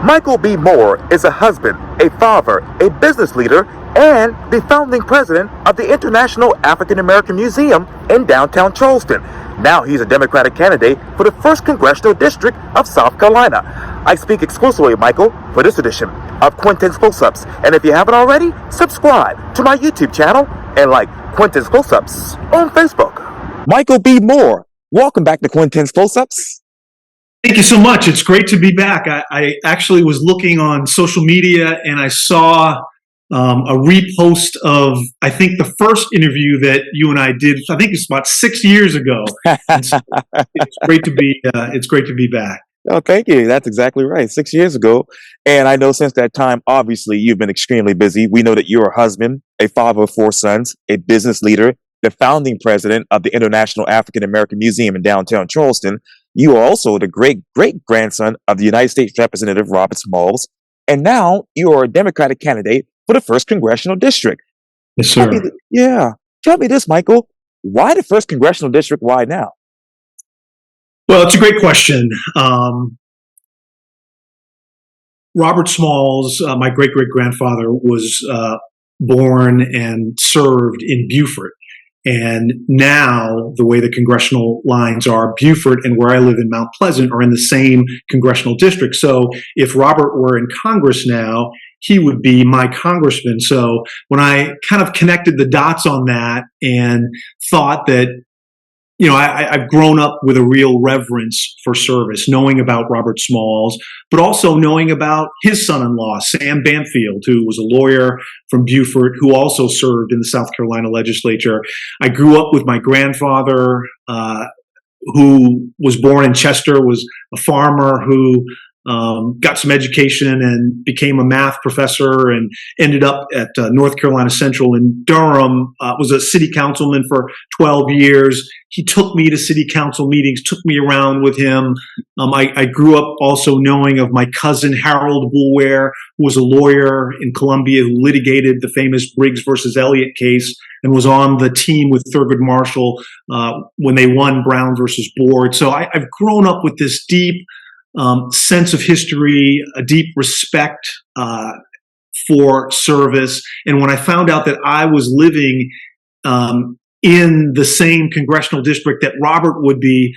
Michael B. Moore is a husband, a father, a business leader, and the founding president of the International African American Museum in downtown Charleston. Now he's a Democratic candidate for the 1st Congressional District of South Carolina. I speak exclusively with Michael for this edition of Quintin's Close-Ups. And if you haven't already, subscribe to my YouTube channel and like Quintin's Close-Ups on Facebook. Michael B. Moore, welcome back to Quintin's Close-Ups. Thank you so much. It's great to be back. I actually was looking on social media and I saw a repost of, I think, the first interview that you and I did. I think it's about 6 years ago. So it's great to be back. Oh, thank you. That's exactly right. 6 years ago. And I know since that time, obviously, you've been extremely busy. We know that you're a husband, a father of 4 sons, a business leader, the founding president of the International African American Museum in downtown Charleston. You are also the great-great-grandson of the United States Representative Robert Smalls. And now you are a Democratic candidate for the 1st Congressional District. Yes, sir. Tell me this, Michael. Why the 1st Congressional District? Why now? Well, it's a great question. Robert Smalls, my great-great-grandfather, was born and served in Beaufort. And now, the way the congressional lines are, Beaufort and where I live in Mount Pleasant are in the same congressional district. So if Robert were in Congress now, he would be my congressman. So when I kind of connected the dots on that and thought that, you know, I've grown up with a real reverence for service, knowing about Robert Smalls, but also knowing about his son-in-law, Sam Banfield, who was a lawyer from Beaufort, who also served in the South Carolina legislature. I grew up with my grandfather, who was born in Chester, was a farmer who got some education and became a math professor and ended up at North Carolina Central in Durham, was a city councilman for 12 years. He took me to city council meetings, took me around with him. I grew up also knowing of my cousin, Harold Boulware, who was a lawyer in Columbia who litigated the famous Briggs versus Elliott case and was on the team with Thurgood Marshall when they won Brown versus Board. So I've grown up with this deep sense of history, a deep respect for service. And when I found out that I was living in the same congressional district that Robert would be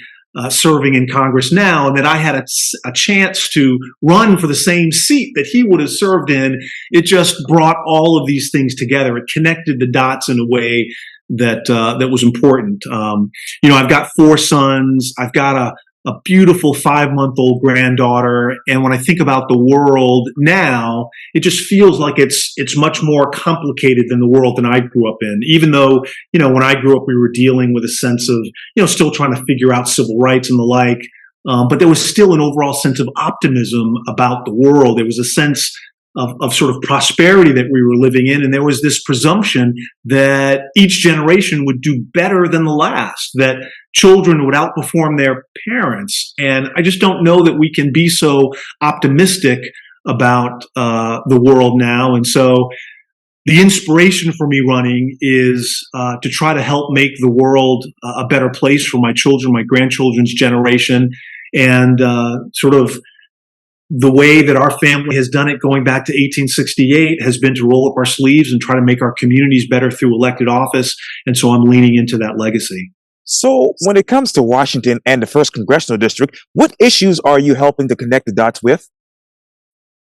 serving in Congress now, and that I had a chance to run for the same seat that he would have served in, it just brought all of these things together. It connected the dots in a way that was important. You know, I've got 4 sons. I've got a beautiful 5-month-old granddaughter. And when I think about the world now, it just feels like it's much more complicated than the world than I grew up in. Even though, you know, when I grew up, we were dealing with a sense of, you know, still trying to figure out civil rights and the like. But there was still an overall sense of optimism about the world. There was a sense of sort of prosperity that we were living in. And there was this presumption that each generation would do better than the last, that children would outperform their parents. And I just don't know that we can be so optimistic about the world now. And so the inspiration for me running is to try to help make the world a better place for my children, my grandchildren's generation, and sort of the way that our family has done it going back to 1868 has been to roll up our sleeves and try to make our communities better through elected office. And so I'm leaning into that legacy. So when it comes to Washington and the 1st Congressional District, what issues are you helping to connect the dots with?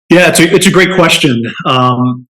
Yeah, it's a great question.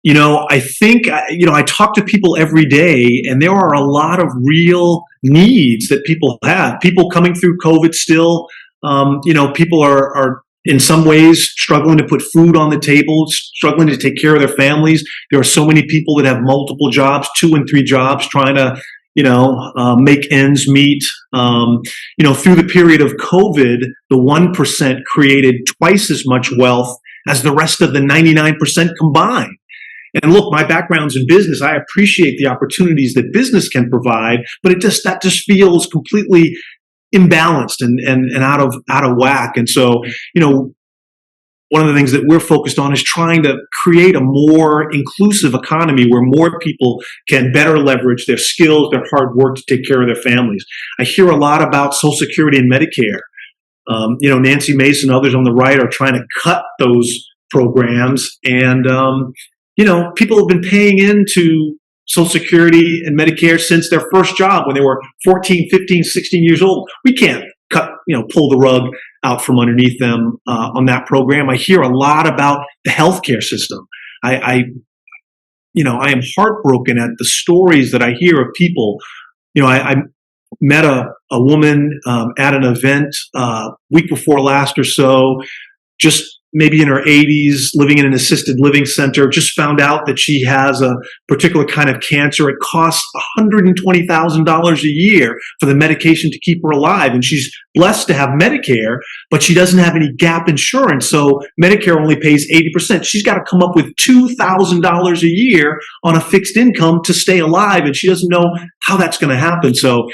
You know, I think, you know, I talk to people every day, and there are a lot of real needs that people have. People coming through COVID still, you know, people are in some ways struggling to put food on the table, struggling to take care of their families. There are so many people that have multiple jobs, 2 and 3 jobs, trying to, you know, make ends meet. You know, through the period of COVID, the 1% created twice as much wealth as the rest of the 99% combined. And look, my background's in business. I appreciate the opportunities that business can provide, but that just feels completely imbalanced and out of whack. And so, you know, one of the things that we're focused on is trying to create a more inclusive economy where more people can better leverage their skills, their hard work to take care of their families. I hear a lot about Social Security and Medicare. Nancy Mason and others on the right are trying to cut those programs. And, people have been paying into Social Security and Medicare since their first job when they were 14, 15, 16 years old. We can't pull the rug out from underneath them on that program. I hear a lot about the healthcare system. I am heartbroken at the stories that I hear of people. I met a woman at an event week before last or so, just maybe in her 80s, living in an assisted living center, just found out that she has a particular kind of cancer. It costs $120,000 a year for the medication to keep her alive. And she's blessed to have Medicare, but she doesn't have any gap insurance. So Medicare only pays 80%. She's got to come up with $2,000 a year on a fixed income to stay alive. And she doesn't know how that's going to happen. So,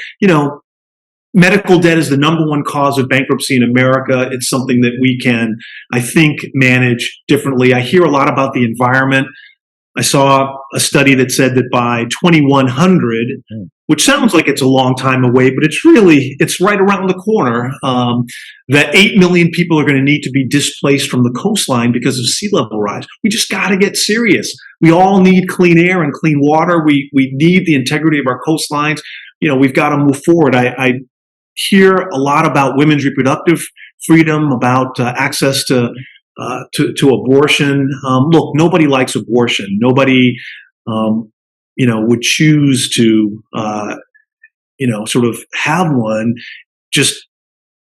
medical debt is the number one cause of bankruptcy in America. It's something that we can, I think, manage differently. I hear a lot about the environment. I saw a study that said that by 2100, which sounds like it's a long time away, but it's right around the corner, that 8 million people are going to need to be displaced from the coastline because of sea level rise. We just got to get serious. We all need clean air and clean water. We need the integrity of our coastlines. We've got to move forward. I hear a lot about women's reproductive freedom, about access to abortion. Look, nobody likes abortion. Nobody, would choose to, sort of have one just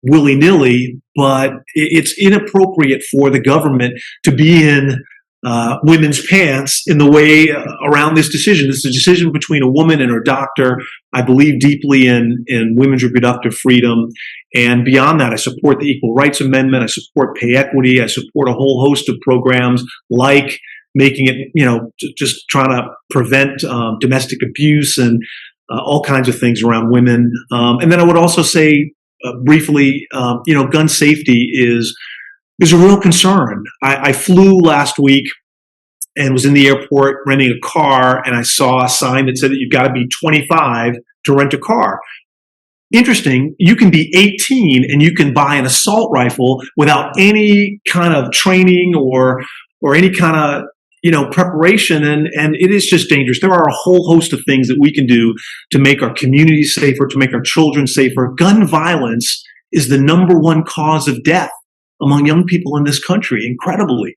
willy-nilly, but it's inappropriate for the government to be in women's pants in the way around this decision. This is a decision between a woman and her doctor. I believe deeply in women's reproductive freedom. And beyond that, I support the Equal Rights Amendment. I support pay equity. I support a whole host of programs like making it, just trying to prevent domestic abuse and all kinds of things around women. And then I would also say briefly, gun safety is a real concern. I flew last week and was in the airport renting a car, and I saw a sign that said that you've got to be 25 to rent a car. Interesting, you can be 18 and you can buy an assault rifle without any kind of training or any kind of preparation, and it is just dangerous. There are a whole host of things that we can do to make our communities safer, to make our children safer. Gun violence is the number one cause of death among young people in this country, incredibly.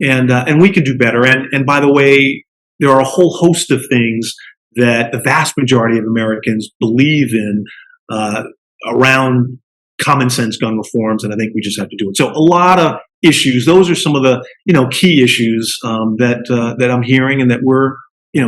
And we can do better. And by the way, there are a whole host of things that the vast majority of Americans believe in around common sense gun reforms, and I think we just have to do it. So a lot of issues. Those are some of the key issues that I'm hearing and that we're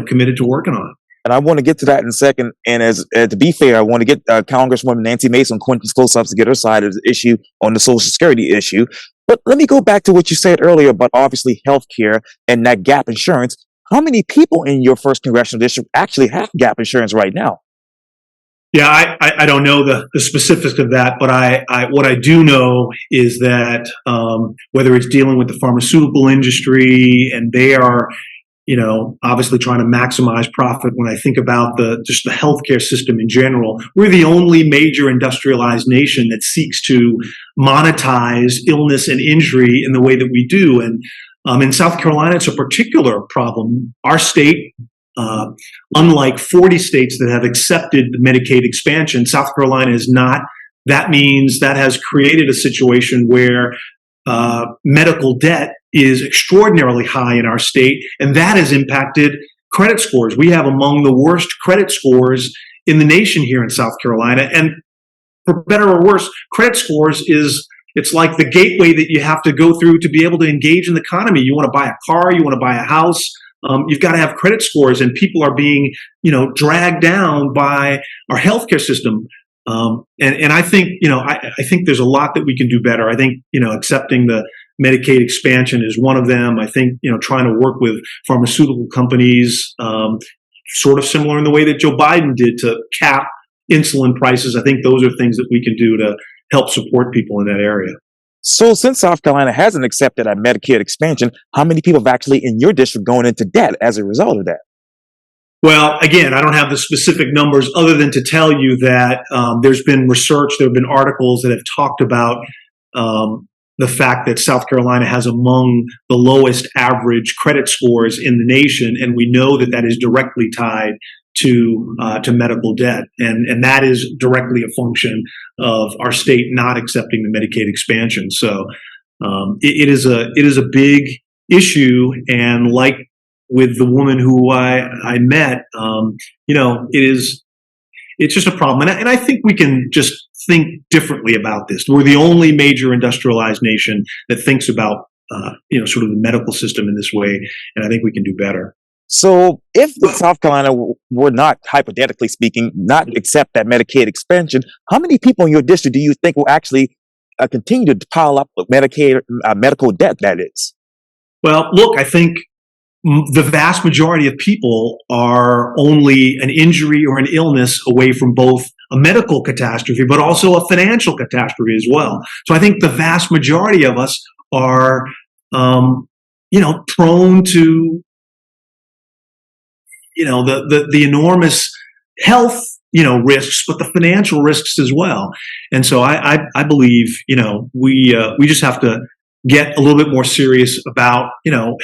committed to working on. And I want to get to that in a second. And to be fair, I want to get Congresswoman Nancy Mason, Quintin's close-ups, to get her side of the issue on the Social Security issue. But let me go back to what you said earlier about obviously healthcare and that gap insurance. How many people in your first congressional district actually have gap insurance right now? Yeah, I don't know the specifics of that, but what I do know is that whether it's dealing with the pharmaceutical industry, and they are obviously trying to maximize profit. When I think about just the healthcare system in general, we're the only major industrialized nation that seeks to monetize illness and injury in the way that we do. And in South Carolina, it's a particular problem. Our state, unlike 40 states that have accepted the Medicaid expansion, South Carolina is not. That means that has created a situation where medical debt is extraordinarily high in our state, and that has impacted credit scores. We have among the worst credit scores in the nation here in South Carolina. And for better or worse, credit scores it's like the gateway that you have to go through to be able to engage in the economy. You want to buy a car, you want to buy a house, you've got to have credit scores, and people are being, dragged down by our healthcare system. And I think, I think there's a lot that we can do better. I think, accepting the Medicaid expansion is one of them. I think, trying to work with pharmaceutical companies, sort of similar in the way that Joe Biden did to cap insulin prices. I think those are things that we can do to help support people in that area. So since South Carolina hasn't accepted a Medicaid expansion, how many people have actually in your district going into debt as a result of that? Well, again, I don't have the specific numbers other than to tell you that there's been research, there have been articles that have talked about the fact that South Carolina has among the lowest average credit scores in the nation, and we know that that is directly tied to medical debt, and that is directly a function of our state not accepting the Medicaid expansion. So it is a big issue, and like with the woman who I met, it's just a problem. And I think we can just think differently about this. We're the only major industrialized nation that thinks about, sort of the medical system in this way. And I think we can do better. So if South Carolina were not, hypothetically speaking, not accept that Medicaid expansion, how many people in your district do you think will actually continue to pile up with Medicaid medical debt, that is? Well, look, I think the vast majority of people are only an injury or an illness away from both a medical catastrophe, but also a financial catastrophe as well. So I think the vast majority of us are, prone to, the enormous health, risks, but the financial risks as well. And so I believe, we just have to get a little bit more serious about,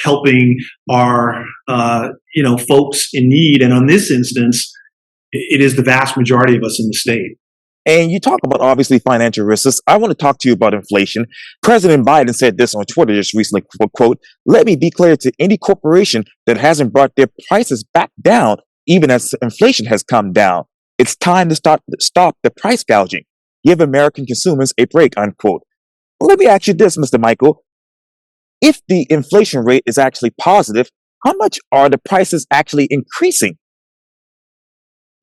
helping our, folks in need. And on this instance, it is the vast majority of us in the state. And you talk about obviously financial risks. I want to talk to you about inflation. President Biden said this on Twitter just recently, quote, "Let me be clear to any corporation that hasn't brought their prices back down, even as inflation has come down. It's time to stop the price gouging. Give American consumers a break," unquote. Let me ask you this, Mr. Michael. If the inflation rate is actually positive, how much are the prices actually increasing?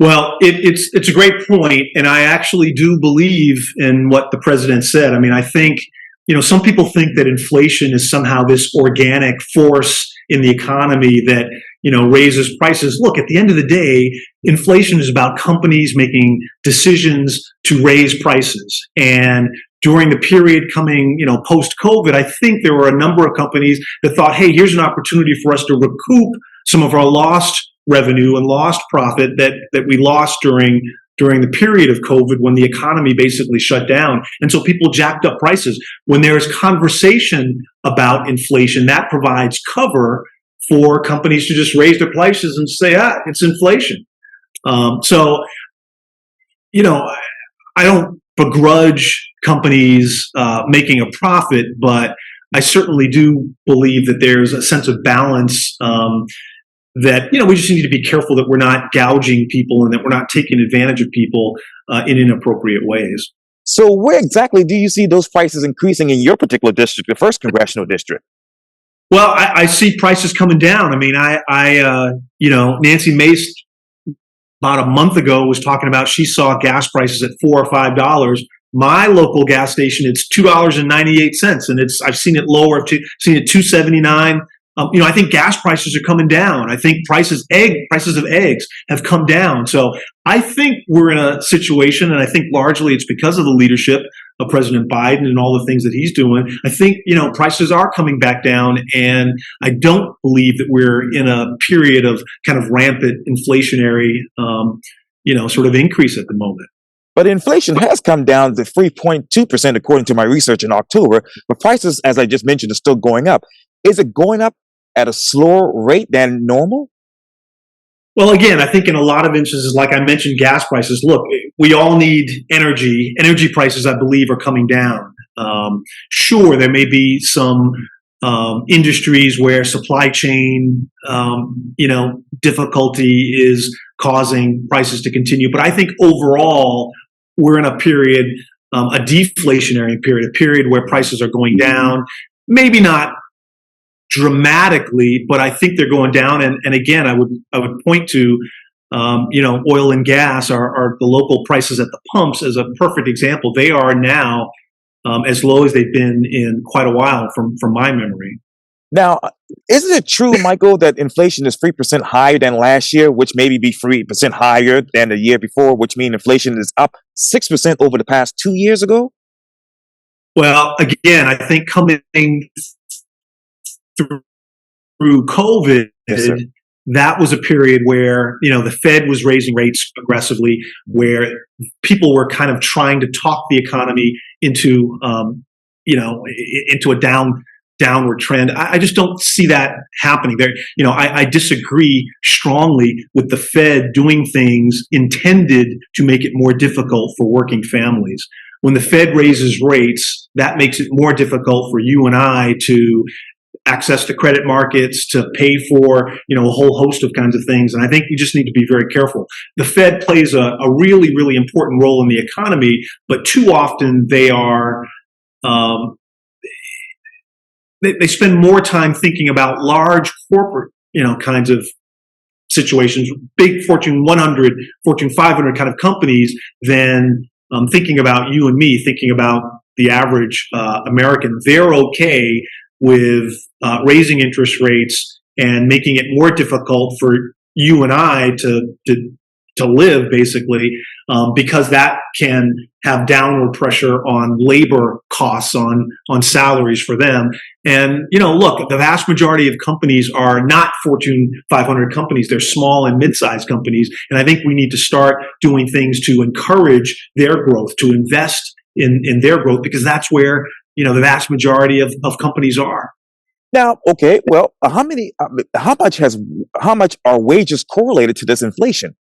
Well, it's a great point, and I actually do believe in what the president said. I mean, I think, some people think that inflation is somehow this organic force in the economy that, raises prices. Look, at the end of the day, inflation is about companies making decisions to raise prices. And during the period coming, post-COVID, I think there were a number of companies that thought, hey, here's an opportunity for us to recoup some of our lost revenue and lost profit that we lost during the period of COVID when the economy basically shut down. And so people jacked up prices. When there is conversation about inflation, that provides cover for companies to just raise their prices and say, it's inflation. So, I don't begrudge companies making a profit, but I certainly do believe that there's a sense of balance that, we just need to be careful that we're not gouging people and that we're not taking advantage of people in inappropriate ways. So where exactly do you see those prices increasing in your particular district, the first congressional district? Well, I see prices coming down. I mean, Nancy Mace about a month ago was talking about she saw gas prices at $4 or $5. My local gas station, it's $2.98, and I've seen it lower. I've seen it $2.79. I think gas prices are coming down. I think prices of eggs have come down. So I think we're in a situation, and I think largely it's because of the leadership of President Biden and all the things that he's doing. I think, prices are coming back down, and I don't believe that we're in a period of kind of rampant inflationary, sort of increase at the moment. But inflation has come down to 3.2% according to my research in October, but prices, as I just mentioned, are still going up. Is it going up at a slower rate than normal? Well, again, I think in a lot of instances, like I mentioned, gas prices, look, we all need energy. Energy prices, I believe, are coming down. Sure, there may be some industries where supply chain, difficulty is causing prices to continue. But I think overall, we're in a period, a deflationary period, a period where prices are going down, maybe not dramatically, but I think they're going down. And again, I would point to, oil and gas are the local prices at the pumps as a perfect example. They are now as low as they've been in quite a while from my memory. Now, isn't it true, Michael, that inflation is 3% higher than last year, which maybe be 3% higher than the year before, which means inflation is up 6% over the past 2 years ago? Well, again, I think coming through COVID, Yes, sir. that was a period where, the Fed was raising rates aggressively, where people were kind of trying to talk the economy into, into a downward trend. I just don't see that happening there. I disagree strongly with the Fed doing things intended to make it more difficult for working families. When the Fed raises rates, that makes it more difficult for you and I to access to credit markets, to pay for, a whole host of kinds of things. And I think we just need to be very careful. The Fed plays a really, really important role in the economy, but too often they are, they spend more time thinking about large corporate, kinds of situations, big Fortune 100, Fortune 500 kind of companies than thinking about you and me, thinking about the average American. They're okay with raising interest rates and making it more difficult for you and I to live, basically, because that can have downward pressure on labor costs, on salaries for them. And, look, the vast majority of companies are not Fortune 500 companies. They're small and mid-sized companies. And I think we need to start doing things to encourage their growth, to invest in their growth, because that's where, the vast majority of companies are. Now, okay, well, how much are wages correlated to this inflation?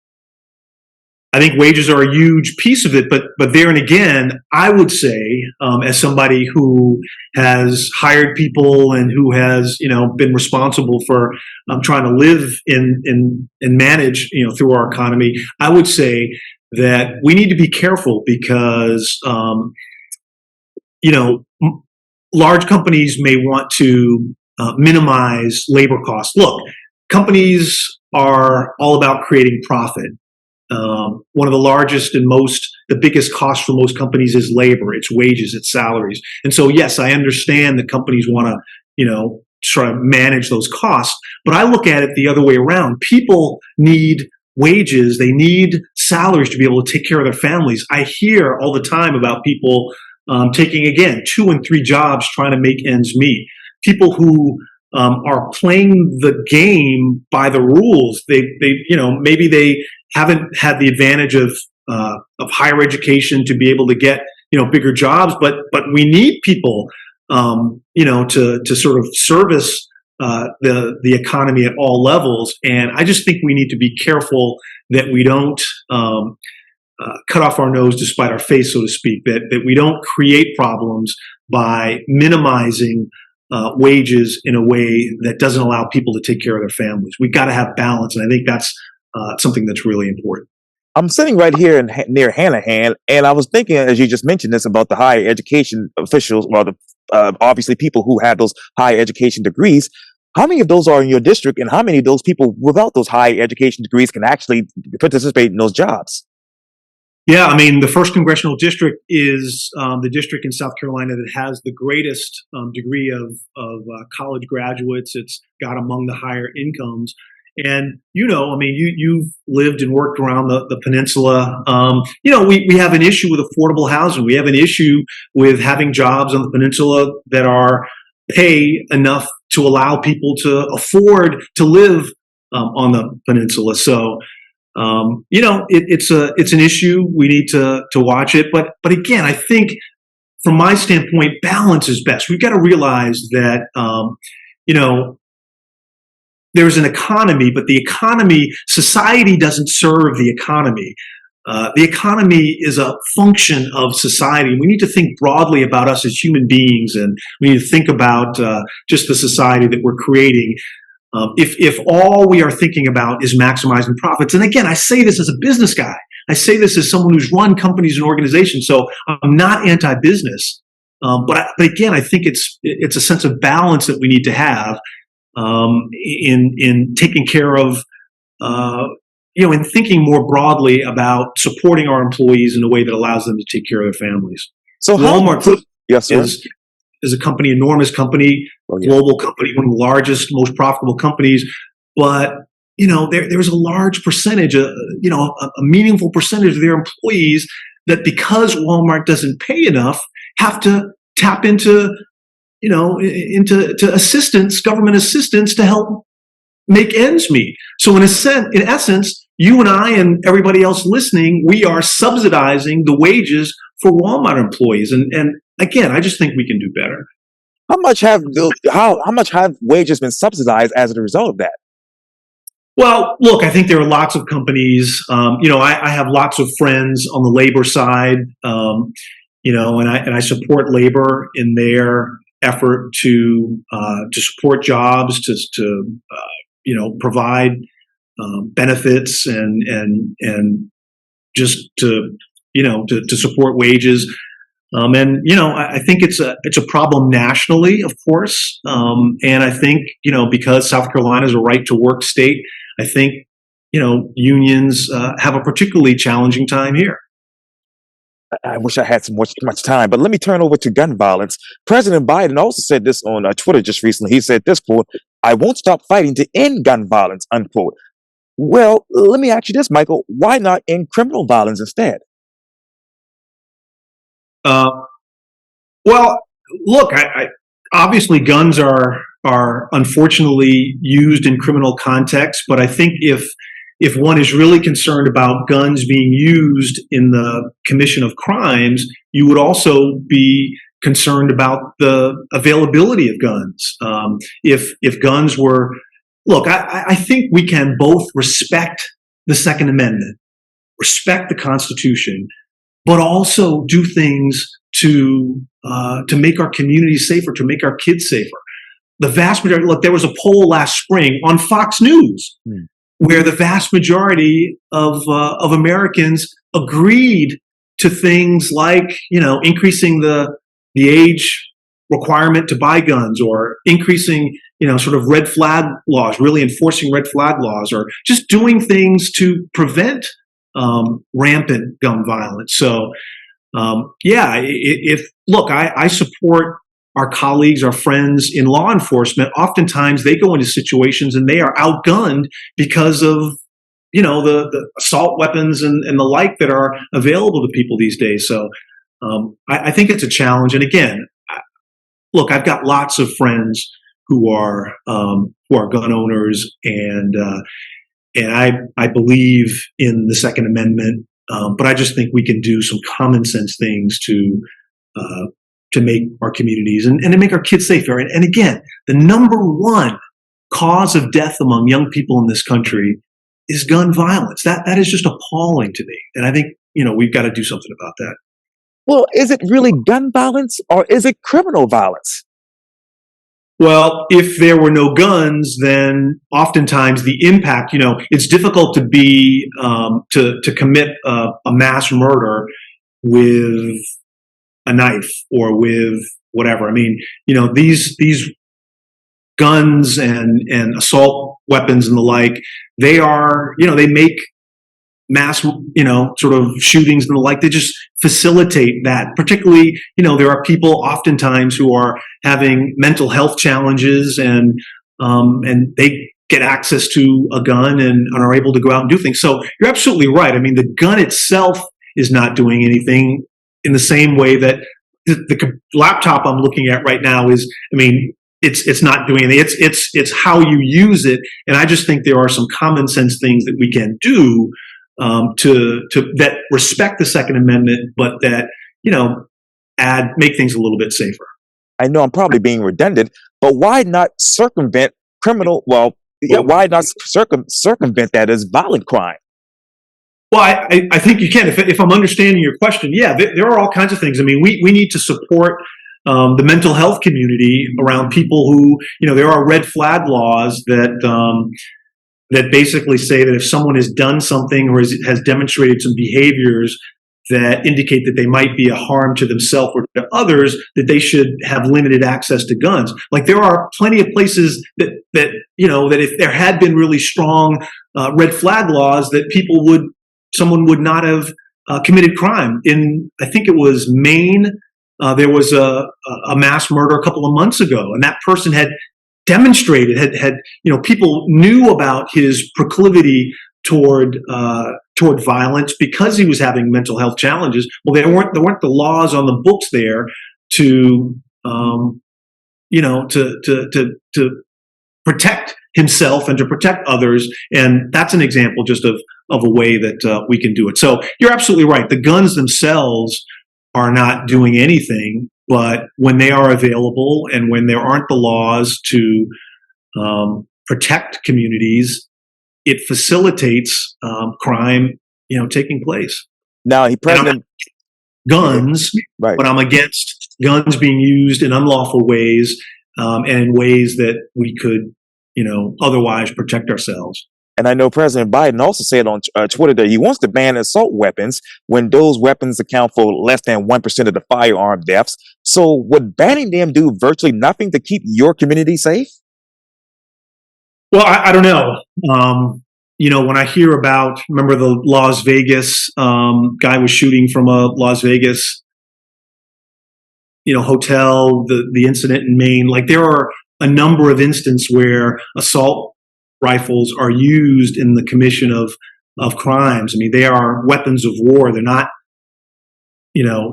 I think wages are a huge piece of it, but there and again, I would say, as somebody who has hired people and who has been responsible for trying to live and manage through our economy, I would say that we need to be careful because large companies may want to minimize labor costs. Look, companies are all about creating profit. One of the largest and the biggest costs for most companies is labor, it's wages, it's salaries. And so, yes, I understand that companies want to, try to manage those costs, but I look at it the other way around. People need wages, they need salaries to be able to take care of their families. I hear all the time about people taking, again, 2 and 3 jobs trying to make ends meet. People who are playing the game by the rules. They maybe they haven't had the advantage of higher education to be able to get bigger jobs, but we need people to sort of service the economy at all levels. And I just think we need to be careful that we don't cut off our nose to spite our face, so to speak. That we don't create problems by minimizing wages in a way that doesn't allow people to take care of their families. We've got to have balance, and I think that's something that's really important. I'm sitting right here near Hanahan, and I was thinking, as you just mentioned this, about the higher education officials, or obviously people who have those higher education degrees. How many of those are in your district, and how many of those people without those higher education degrees can actually participate in those jobs? Yeah, I mean, the 1st Congressional District is the district in South Carolina that has the greatest degree of college graduates. It's got among the higher incomes. And, you've lived and worked around the peninsula. We have an issue with affordable housing. We have an issue with having jobs on the peninsula that are pay enough to allow people to afford to live on the peninsula. So, it's an issue. We need to watch it. But again, I think from my standpoint, balance is best. We've got to realize that, there's an economy, but society doesn't serve the economy. The economy is a function of society. We need to think broadly about us as human beings, and we need to think about just the society that we're creating. If all we are thinking about is maximizing profits, and again, I say this as a business guy, I say this as someone who's run companies and organizations, so I'm not anti-business, but again, I think it's a sense of balance that we need to have in taking care of, in thinking more broadly about supporting our employees in a way that allows them to take care of their families. So Walmart yes, sir. is a company, enormous company, global company, one of the largest, most profitable companies. But there's a large percentage, a meaningful percentage of their employees that, because Walmart doesn't pay enough, have to tap into assistance, government assistance, to help make ends meet. So in essence, you and I and everybody else listening, we are subsidizing the wages for Walmart employees. And again, I just think we can do better. How much have wages been subsidized as a result of that? Well, look, I think there are lots of companies. I have lots of friends on the labor side, and I support labor in their effort to support jobs, provide benefits and just to support wages. I think it's a problem nationally, of course. And I think, because South Carolina is a right to work state, I think, unions have a particularly challenging time here. I wish I had much time, but let me turn over to gun violence. President Biden also said this on Twitter just recently. He said this, quote, "I won't stop fighting to end gun violence," unquote. Well, let me ask you this, Michael. Why not end criminal violence instead? Uh, well, look, I obviously guns are unfortunately used in criminal context, but I think if one is really concerned about guns being used in the commission of crimes, you would also be concerned about the availability of guns. If guns were, look, I think we can both respect the Second Amendment, respect the Constitution, but also do things to make our communities safer, to make our kids safer. The vast majority. Look, there was a poll last spring on Fox News where the vast majority of Americans agreed to things like increasing the age requirement to buy guns, or increasing sort of red flag laws, really enforcing red flag laws, or just doing things to prevent rampant gun violence. So I support our colleagues, our friends in law enforcement. Oftentimes they go into situations and they are outgunned because of the assault weapons and the like that are available to people these days. So I think it's a challenge. And again, look, I've got lots of friends who are gun owners, and I believe in the Second Amendment, but I just think we can do some common sense things to make our communities and to make our kids safer. And again, the number one cause of death among young people in this country is gun violence. That is just appalling to me. And I think, we've got to do something about that. Well, is it really gun violence or is it criminal violence? Well, if there were no guns, then oftentimes the impact, it's difficult to be to commit a mass murder with a knife or with whatever. I mean, these guns and assault weapons and the like, they are, they make mass, sort of shootings and the like. They just facilitate that. Particularly, there are people oftentimes who are having mental health challenges, and they get access to a gun and are able to go out and do things. So you're absolutely right. I mean, the gun itself is not doing anything in the same way that the laptop I'm looking at right now is. I mean, it's not doing anything. It's how you use it. And I just think there are some common sense things that we can do to that respect the Second Amendment, but that make things a little bit safer. I know I'm probably being redundant, but why not circumvent criminal? Well, yeah, why not circumvent that as violent crime? Well, I think you can. If I'm understanding your question, yeah, there are all kinds of things. I mean, we need to support the mental health community around people who, there are red flag laws that basically say that if someone has done something or has demonstrated some behaviors that indicate that they might be a harm to themselves or to others, that they should have limited access to guns. Like, there are plenty of places that if there had been really strong red flag laws, that someone would not have committed crime. In, I think it was Maine, there was a mass murder a couple of months ago, and that person had demonstrated, had people knew about his proclivity toward violence because he was having mental health challenges. Well, there weren't the laws on the books there to protect himself and to protect others. And that's an example just of a way that we can do it. So you're absolutely right. The guns themselves are not doing anything, but when they are available and when there aren't the laws to protect communities, it facilitates crime, taking place. Now, President guns, right. but I'm against guns being used in unlawful ways and in ways that we could, otherwise protect ourselves. And I know President Biden also said on Twitter that he wants to ban assault weapons when those weapons account for less than 1% of the firearm deaths. So would banning them do virtually nothing to keep your community safe? Well, I don't know. When I hear about, remember the Las Vegas guy was shooting from a Las Vegas, hotel, the incident in Maine. Like there are a number of instances where assault rifles are used in the commission of crimes. I mean, they are weapons of war. They're not,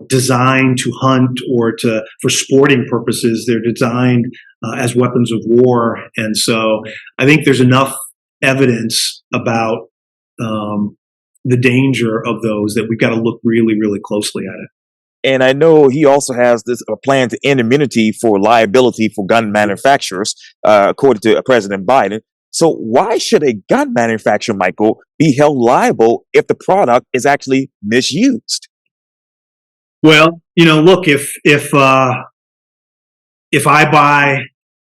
designed to hunt or for sporting purposes. They're designed as weapons of war. And so I think there's enough evidence about the danger of those that we've got to look really, really closely at it. And I know he also has this plan to end immunity for liability for gun manufacturers, according to President Biden. So why should a gun manufacturer, Michael, be held liable if the product is actually misused? Well, look, if I buy,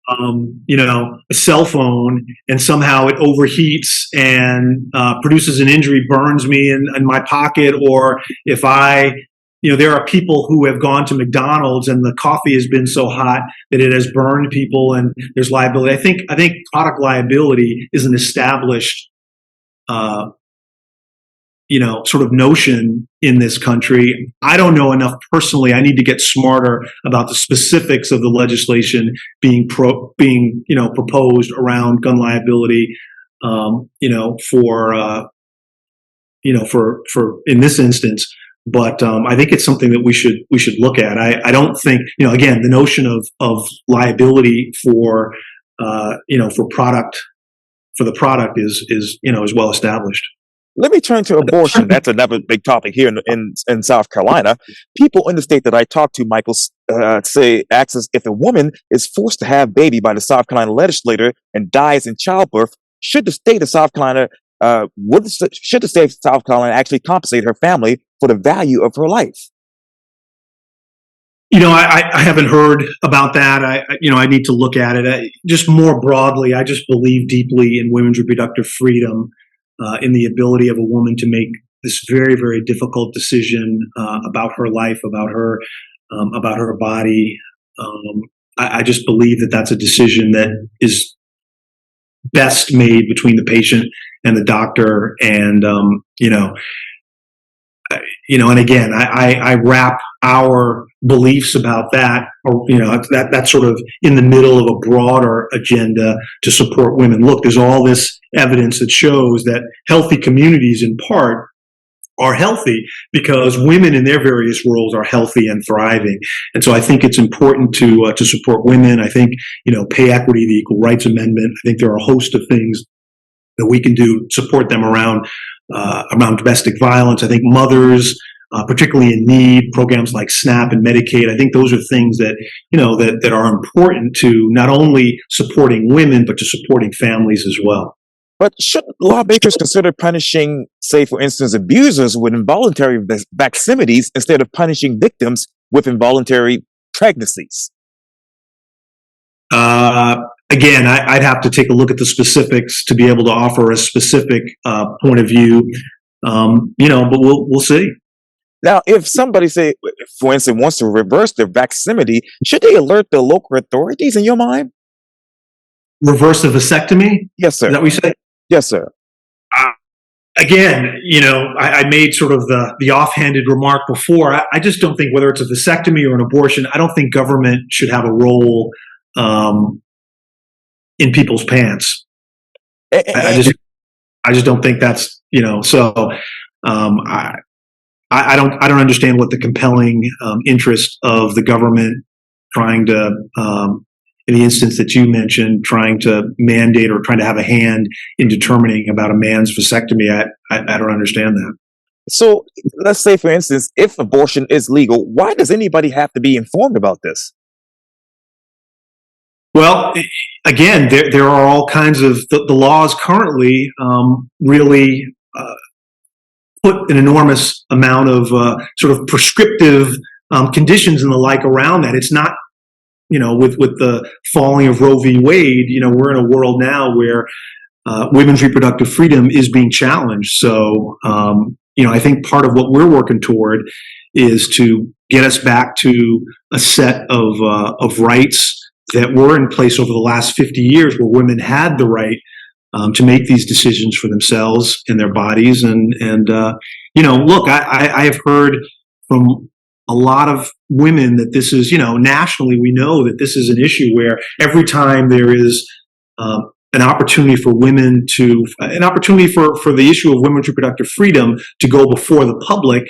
a cell phone and somehow it overheats and produces an injury, burns me in my pocket, or if there are people who have gone to McDonald's and the coffee has been so hot that it has burned people and there's liability. I think product liability is an established, sort of notion in this country. I don't know enough personally. I need to get smarter about the specifics of the legislation being proposed around gun liability, for in this instance. But I think it's something that we should look at. I don't think, again, the notion of liability for the product is well established. Let me turn to abortion. That's another big topic here in South Carolina. People in the state that I talked to, Michael, asks us if a woman is forced to have baby by the South Carolina legislator and dies in childbirth, should the state of South Carolina should the state of South Carolina actually compensate her family for the value of her life? I haven't heard about that. I need to look at it. Just more broadly, I just believe deeply in women's reproductive freedom, in the ability of a woman to make this very, very difficult decision about her life, about her body. I just believe that that's a decision that is best made between the patient and the doctor. And, and again, I wrap our beliefs about that, or, that's sort of in the middle of a broader agenda to support women. Look, there's all this evidence that shows that healthy communities in part are healthy because women in their various roles are healthy and thriving. And so I think it's important to support women. I think, pay equity, the Equal Rights Amendment. I think there are a host of things that we can do, support them around domestic violence. I think mothers, particularly in need, programs like SNAP and Medicaid, I think those are things that, that are important to not only supporting women, but to supporting families as well. But should lawmakers consider punishing, say, for instance, abusers with involuntary vaccinities instead of punishing victims with involuntary pregnancies? Again, I'd have to take a look at the specifics to be able to offer a specific point of view. But we'll see. Now, if somebody, say, for instance, wants to reverse their vaccinity, should they alert the local authorities, in your mind? Reverse a vasectomy? Yes, sir. Is that what you say? Yes, sir. Again, I made sort of the offhanded remark before. I just don't think, whether it's a vasectomy or an abortion, I don't think government should have a role in people's pants. I just don't think that's, so I don't understand what the compelling interest of the government trying to in the instance that you mentioned, trying to mandate or trying to have a hand in determining about a man's vasectomy. I don't understand that. So let's say, for instance, if abortion is legal, why does anybody have to be informed about this? Well, again, there are all kinds of the laws currently really put an enormous amount of sort of prescriptive conditions and the like around that. It's not, with the falling of Roe v. Wade, we're in a world now where women's reproductive freedom is being challenged. So, I think part of what we're working toward is to get us back to a set of rights that were in place over the last 50 years, where women had the right to make these decisions for themselves and their bodies. And look, I have heard from a lot of women that this is, nationally, we know that this is an issue where every time there is an opportunity for women an opportunity for the issue of women's reproductive freedom to go before the public,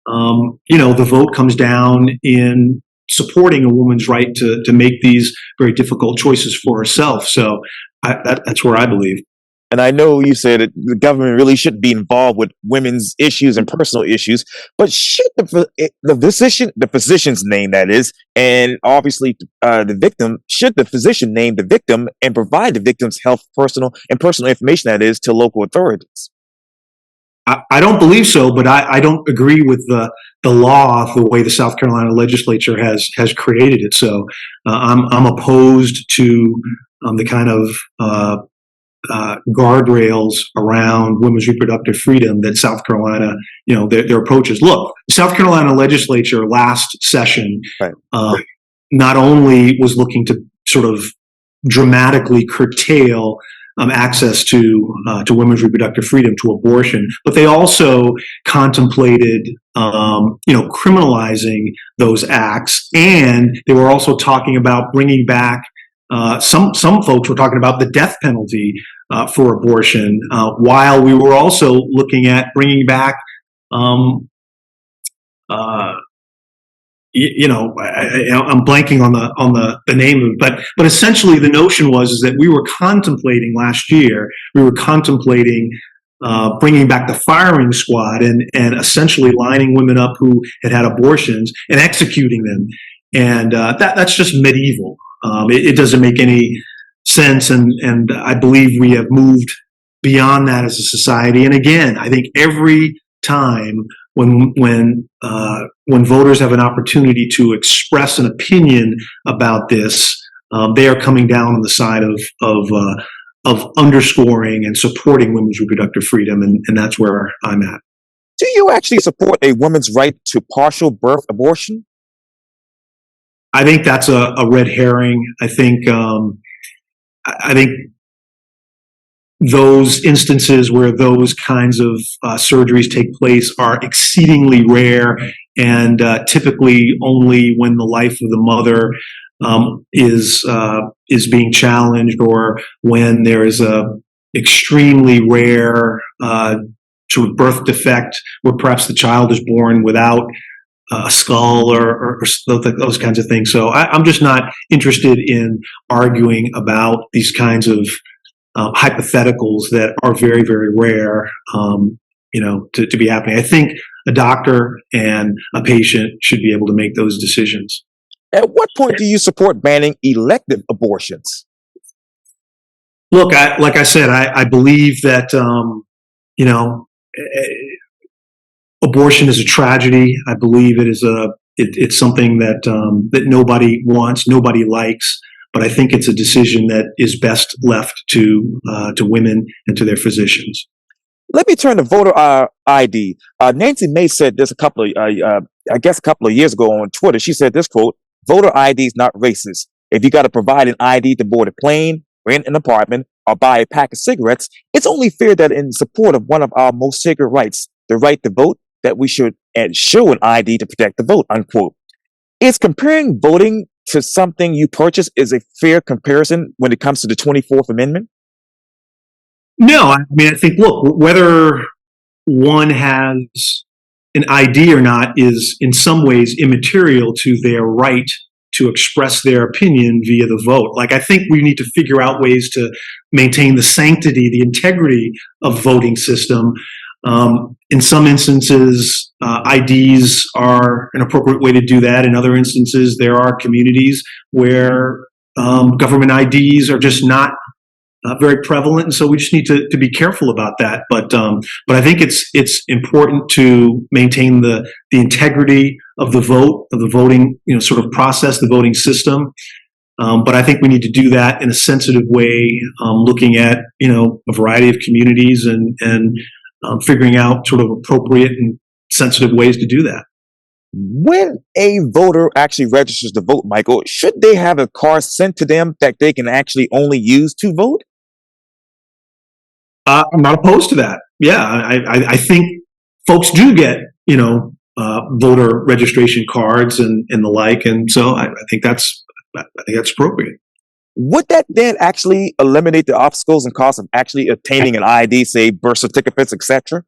the vote comes down in supporting a woman's right to make these very difficult choices for herself. So that's where I believe. And I know you said that the government really should be involved with women's issues and personal issues, but should the physician's name, that is, and obviously the victim, should the physician name the victim and provide the victim's health, personal information, that is, to local authorities? I don't believe so, but I don't agree with the law, the way the South Carolina legislature has created it. So I'm opposed to the kind of guardrails around women's reproductive freedom that South Carolina, their approaches. Look, the South Carolina legislature last session Right. Not only was looking to sort of dramatically curtail access to women's reproductive freedom, to abortion, but they also contemplated, criminalizing those acts, and they were also talking about bringing back. Some folks were talking about the death penalty for abortion, while we were also looking at bringing back, I'm blanking on the name of it, but essentially the notion was that we were contemplating last year. We were contemplating bringing back the firing squad and essentially lining women up who had abortions and executing them, and that's just medieval. It doesn't make any sense, and I believe we have moved beyond that as a society. And again, I think every time when voters have an opportunity to express an opinion about this, they are coming down on the side of underscoring and supporting women's reproductive freedom, and that's where I'm at. Do you actually support a woman's right to partial birth abortion? I think that's a red herring. I think those instances where those kinds of surgeries take place are exceedingly rare, and typically only when the life of the mother is being challenged, or when there is a extremely rare sort of birth defect where perhaps the child is born without a skull or those kinds of things. So I'm just not interested in arguing about these kinds of hypotheticals that are very, very rare, to be happening. I think a doctor and a patient should be able to make those decisions. At what point do you support banning elective abortions? Look, like I said, I believe that, abortion is a tragedy. I believe it is it's something that nobody wants, nobody likes. But I think it's a decision that is best left to women and to their physicians. Let me turn to voter ID. Nancy May said this a couple of years ago on Twitter. She said this quote: "Voter ID is not racist. If you got to provide an ID to board a plane, rent an apartment, or buy a pack of cigarettes, it's only fair that in support of one of our most sacred rights, the right to vote, that we should show an ID to protect the vote," unquote. Is comparing voting to something you purchase is a fair comparison when it comes to the 24th Amendment? No, I mean, I think, look, whether one has an ID or not is in some ways immaterial to their right to express their opinion via the vote. Like, I think we need to figure out ways to maintain the sanctity, the integrity of voting system. In some instances, IDs are an appropriate way to do that. In other instances, there are communities where government IDs are just not very prevalent, and so we just need to be careful about that. But I think it's important to maintain the integrity of the vote, of the voting, sort of process, the voting system. But I think we need to do that in a sensitive way, looking at a variety of communities and figuring out sort of appropriate and sensitive ways to do that. When a voter actually registers to vote, Michael, should they have a card sent to them that they can actually only use to vote? I'm not opposed to that. Yeah, I think folks do get, voter registration cards and the like, and so I think that's appropriate. Would that then actually eliminate the obstacles and costs of actually obtaining an ID, say birth certificates, etc.?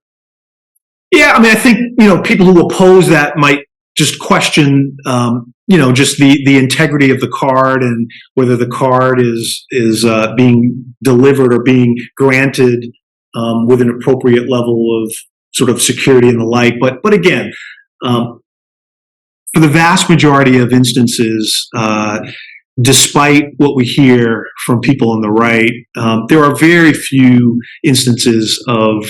Yeah, I mean, I think people who oppose that might just question, just the integrity of the card and whether the card is being delivered or being granted with an appropriate level of sort of security and the like. But again, for the vast majority of instances, despite what we hear from people on the right, there are very few instances of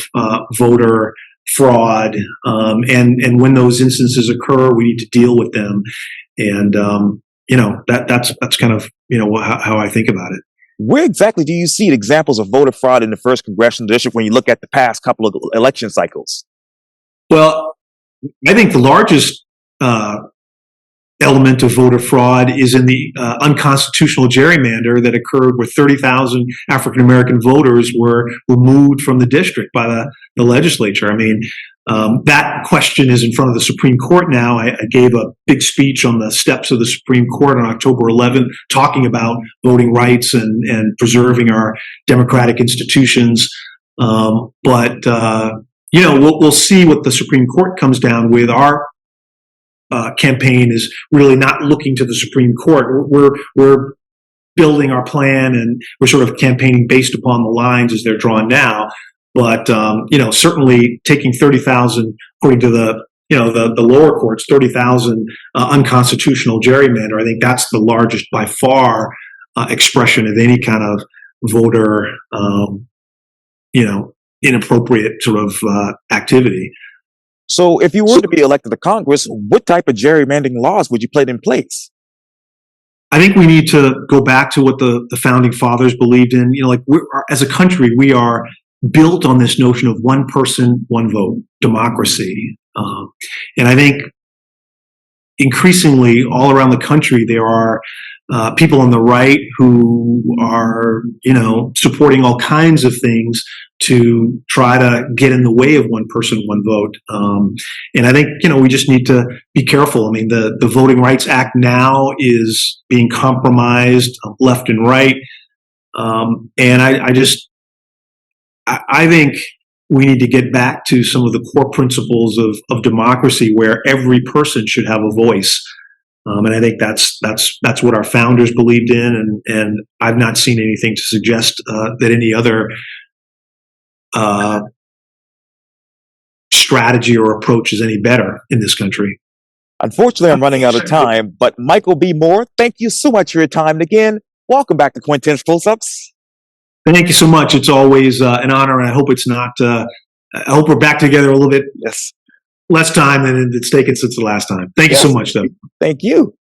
voter fraud, and when those instances occur, we need to deal with them. And that's kind of how I think about it. Where exactly do you see examples of voter fraud in the first congressional district when you look at the past couple of election cycles? Well, I think the largest element of voter fraud is in the unconstitutional gerrymander that occurred where 30,000 African American voters were removed from the district by the legislature. I mean, that question is in front of the Supreme Court now. I gave a big speech on the steps of the Supreme Court on October 11th talking about voting rights and preserving our democratic institutions. But we'll see what the Supreme Court comes down with. Our campaign is really not looking to the Supreme Court. We're building our plan, and we're sort of campaigning based upon the lines as they're drawn now. But certainly taking 30,000, according to the lower courts, 30,000 unconstitutional gerrymander. I think that's the largest by far expression of any kind of voter, inappropriate sort of activity. So if you were to be elected to Congress, what type of gerrymandering laws would you put in place? I think we need to go back to what the founding fathers believed in. As a country, we are built on this notion of one person, one vote, democracy. And I think increasingly all around the country, there are people on the right who are, supporting all kinds of things to try to get in the way of one person, one vote. And I think, we just need to be careful. I mean, the Voting Rights Act now is being compromised left and right. And I think we need to get back to some of the core principles of democracy where every person should have a voice. And I think that's what our founders believed in, and I've not seen anything to suggest that any other strategy or approach is any better in this country. Unfortunately, I'm running out of time, but Michael B. Moore, thank you so much for your time. And again, welcome back to Quintin's Close-Ups. Thank you so much. It's always an honor, and I hope it's not. I hope we're back together a little bit less time than it's taken since the last time. Thank you so much, though. Thank you.